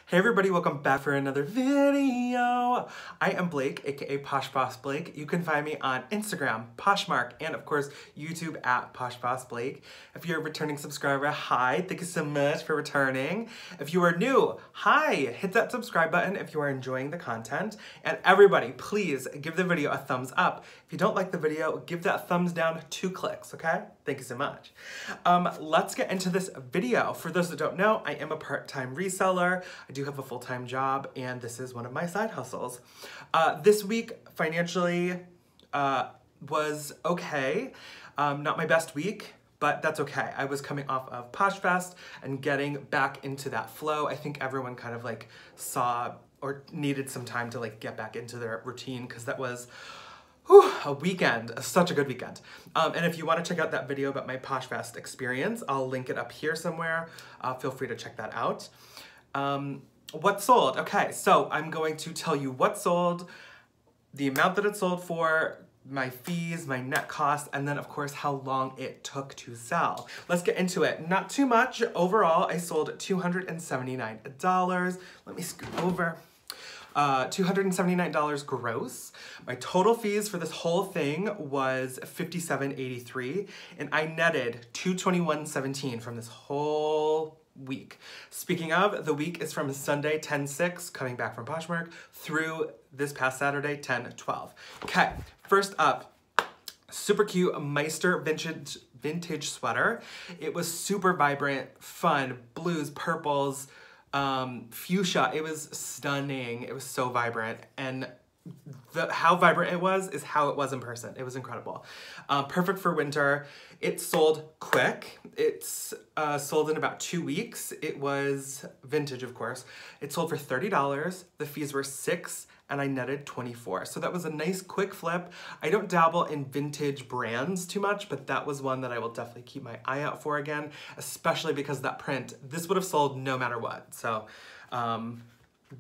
Hey everybody, welcome back for another video. I am Blake, aka PoshBossBlake. You can find me on Instagram, Poshmark, and of course, YouTube at PoshBossBlake. If you're a returning subscriber, hi, thank you so much for returning. If you are new, hi, hit that subscribe button if you are enjoying the content. And everybody, please give the video a thumbs up. If you don't like the video, give that thumbs down 2 clicks, okay? Thank you so much. Let's get into this video. For those that don't know, I am a part-time reseller. I do have a full-time job, and this is one of my side hustles. This week, financially, was okay. Not my best week, but that's okay. I was coming off of Posh Fest and getting back into that flow. I think everyone kind of like saw or needed some time to like get back into their routine because that was a weekend, such a good weekend. And if you want to check out that video about my Posh Fest experience, I'll link it up here somewhere. Feel free to check that out. What sold? Okay, so I'm going to tell you what sold, the amount that it sold for, my fees, my net cost, and then of course how long it took to sell. Let's get into it. Not too much. Overall, I sold $279. Let me scoot over. $279 gross. My total fees for this whole thing was $57.83, and I netted $221.17 from this whole week. Speaking of, the week is from Sunday 10/6, coming back from Poshmark, through this past Saturday 10/12. Okay, first up, super cute Meister vintage sweater. It was super vibrant, fun, blues, purples, fuchsia. It was stunning. It was so vibrant, and how vibrant it was is how it was in person. It was incredible. Perfect for winter. It sold quick. It's sold in about 2 weeks. It was vintage, of course. It sold for $30. The fees were $6, and I netted $24. So that was a nice quick flip. I don't dabble in vintage brands too much, but that was one that I will definitely keep my eye out for again, especially because that print, this would have sold no matter what. So,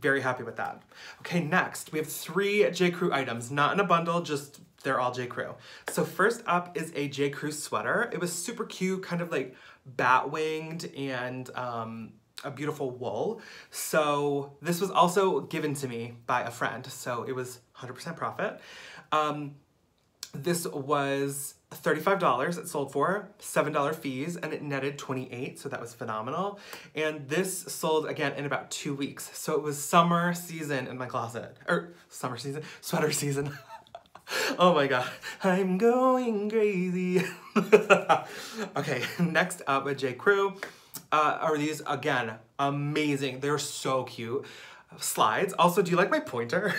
very happy with that. Okay, next, we have 3 J. Crew items, not in a bundle, just they're all J. Crew. So first up is a J. Crew sweater. It was super cute, kind of like bat-winged and a beautiful wool. So this was also given to me by a friend, so it was 100% profit. This was $35 it sold for, $7 fees, and it netted $28, so that was phenomenal. And this sold again in about 2 weeks. So it was summer season in my closet, or summer season, sweater season. Oh my God, I'm going crazy. Okay, next up with J. Crew are these, again, amazing. They're so cute. Slides. Also, do you like my pointer?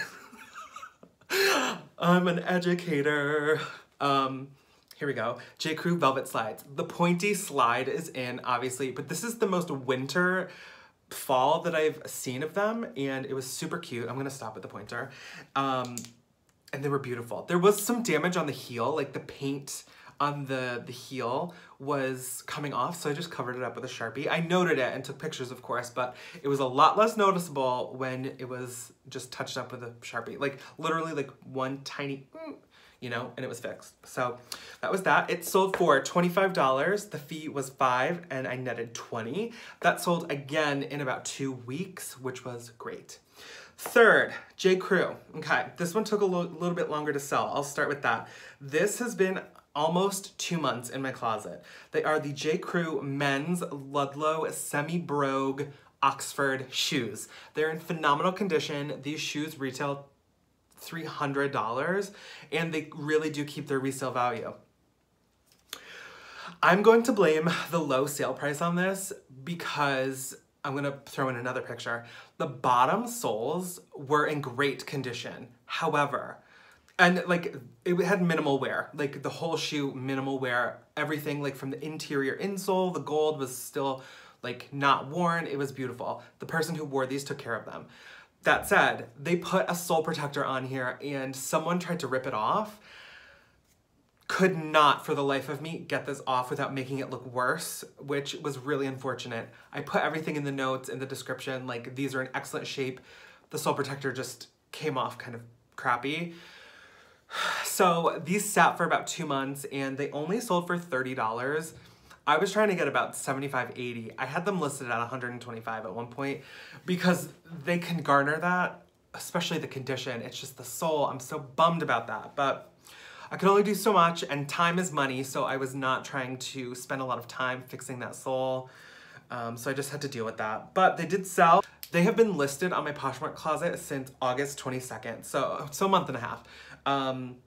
I'm an educator. Here we go. J. Crew velvet slides. The pointy slide is in, obviously, but this is the most winter fall that I've seen of them, and it was super cute. I'm gonna stop at the pointer. And they were beautiful. There was some damage on the heel, like the paint on the heel was coming off, so I just covered it up with a Sharpie. I noted it and took pictures, of course, but it was a lot less noticeable when it was just touched up with a Sharpie. Like, literally, like, one tiny, you know, and it was fixed. So that was that. It sold for $25. The fee was $5, and I netted $20. That sold again in about 2 weeks, which was great. Third, J. Crew. Okay, this one took a little bit longer to sell. I'll start with that. This has been almost 2 months in my closet. They are the J. Crew men's Ludlow semi-brogue Oxford shoes. They're in phenomenal condition. These shoes retail $300, and they really do keep their resale value. I'm going to blame the low sale price on this because I'm gonna throw in another picture. The bottom soles were in great condition. However, and like it had minimal wear, like the whole shoe minimal wear, everything like from the interior insole, the gold was still like not worn. It was beautiful. The person who wore these took care of them. That said, they put a sole protector on here and someone tried to rip it off. Could not, for the life of me, get this off without making it look worse, which was really unfortunate. I put everything in the notes, in the description, like these are in excellent shape. The sole protector just came off kind of crappy. So these sat for about 2 months and they only sold for $30. I was trying to get about 75, 80. I had them listed at 125 at one point because they can garner that, especially the condition. It's just the sole. I'm so bummed about that, but I could only do so much, and time is money, so I was not trying to spend a lot of time fixing that sole. So I just had to deal with that. But they did sell. They have been listed on my Poshmark closet since August 22nd, so a month and a half,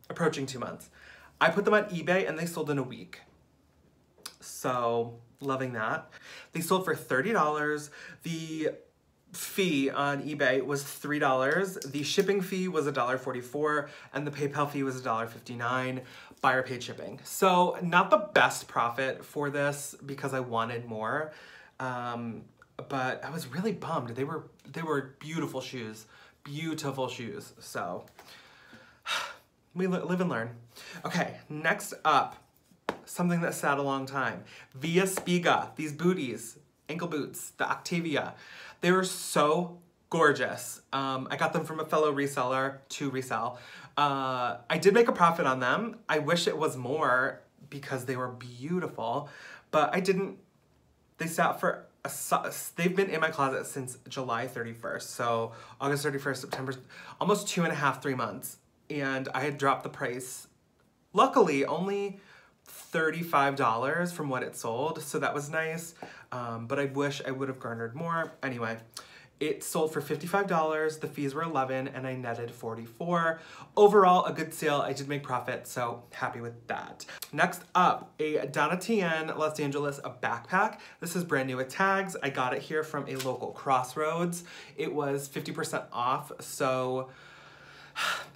approaching 2 months. I put them on eBay and they sold in a week. So loving that. They sold for $30. The fee on eBay was $3. The shipping fee was $1.44 and the PayPal fee was $1.59. Buyer paid shipping. So not the best profit for this because I wanted more. But I was really bummed. They were beautiful shoes. Beautiful shoes. So we live and learn. Okay, next up, something that sat a long time. Via Spiga, these booties, ankle boots, the Octavia. They were so gorgeous. I got them from a fellow reseller to resell. I did make a profit on them. I wish it was more because they were beautiful, but I didn't. They sat for they've been in my closet since July 31st. So August 31st, September, almost 2.5, 3 months. And I had dropped the price, luckily only $35 from what it sold. So that was nice. But I wish I would have garnered more. Anyway, it sold for $55. The fees were $11 and I netted $44. Overall, a good sale. I did make profit, so happy with that. Next up, a Donna Tien Los Angeles backpack. This is brand new with tags. I got it here from a local Crossroads. It was 50% off, so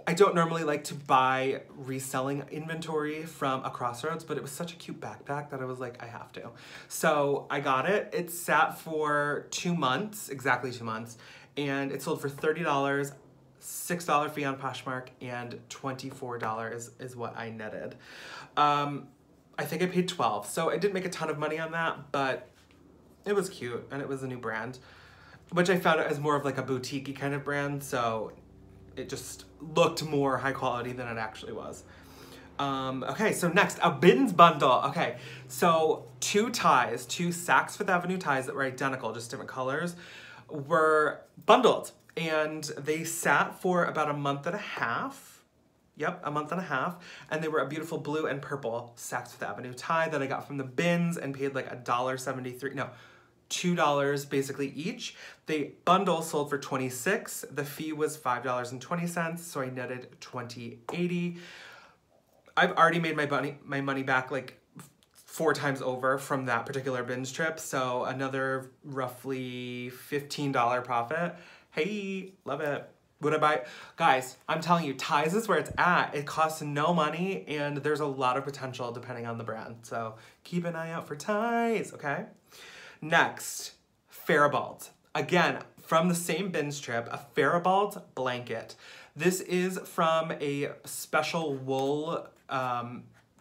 I don't normally like to buy reselling inventory from a Crossroads, but it was such a cute backpack that I was like, I have to. So I got it. It sat for 2 months, exactly 2 months, and it sold for $30, $6 fee on Poshmark, and $24 is what I netted. I think I paid $12, so I didn't make a ton of money on that, but it was cute, and it was a new brand, which I found it as more of like a boutique-y kind of brand, so it just looked more high quality than it actually was. Okay, so next, a bins bundle. Okay, so 2 ties, 2 Saks Fifth Avenue ties that were identical, just different colors, were bundled. And they sat for about a month and a half. Yep, a month and a half. And they were a beautiful blue and purple Saks Fifth Avenue tie that I got from the bins and paid like $1.73, no, $2 basically each. The bundle sold for $26. The fee was $5.20, so I netted $20.80. I've already made my money back like 4 times over from that particular binge trip, so another roughly $15 profit. Hey, love it. Would I buy? Guys, I'm telling you, ties is where it's at. It costs no money, and there's a lot of potential depending on the brand. So keep an eye out for ties, okay? Next, Faribault. Again, from the same binge trip, a Faribault blanket. This is from a special wool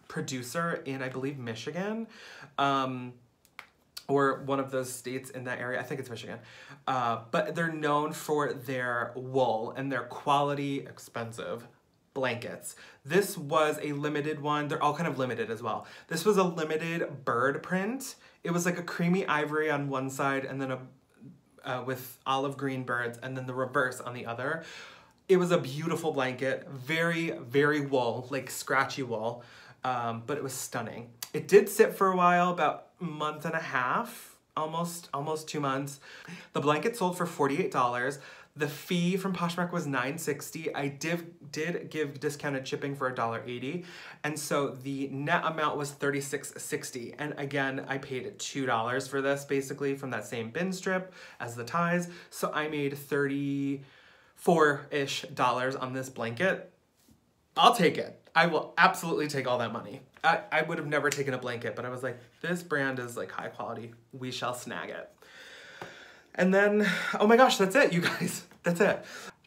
producer in, I believe, Michigan, or one of those states in that area. I think it's Michigan. But they're known for their wool and their quality, expensive blankets. This was a limited one. They're all kind of limited as well. This was a limited bird print. It was like a creamy ivory on one side and then with olive green birds, and then the reverse on the other. It was a beautiful blanket, very, very wool, like scratchy wool, but it was stunning. It did sit for a while, about a month and a half, almost 2 months. The blanket sold for $48. The fee from Poshmark was $9.60. I did give discounted shipping for $1.80, and so the net amount was $36.60. And again, I paid $2 for this, basically, from that same bin strip as the ties. So I made $34-ish on this blanket. I'll take it. I will absolutely take all that money. I would have never taken a blanket, but I was like, this brand is like high quality. We shall snag it. And then, oh my gosh, that's it, you guys. That's it.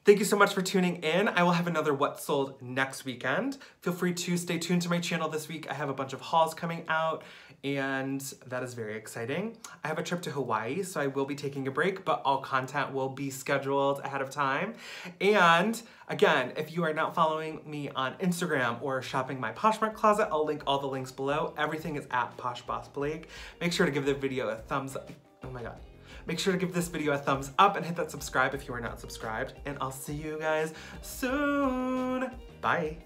Thank you so much for tuning in. I will have another What Sold next weekend. Feel free to stay tuned to my channel this week. I have a bunch of hauls coming out, and that is very exciting. I have a trip to Hawaii, so I will be taking a break, but all content will be scheduled ahead of time. And again, if you are not following me on Instagram or shopping my Poshmark closet, I'll link all the links below. Everything is at PoshBossBlake. Make sure to give the video a thumbs up. Oh my God. Make sure to give this video a thumbs up and hit that subscribe if you are not subscribed. And I'll see you guys soon. Bye.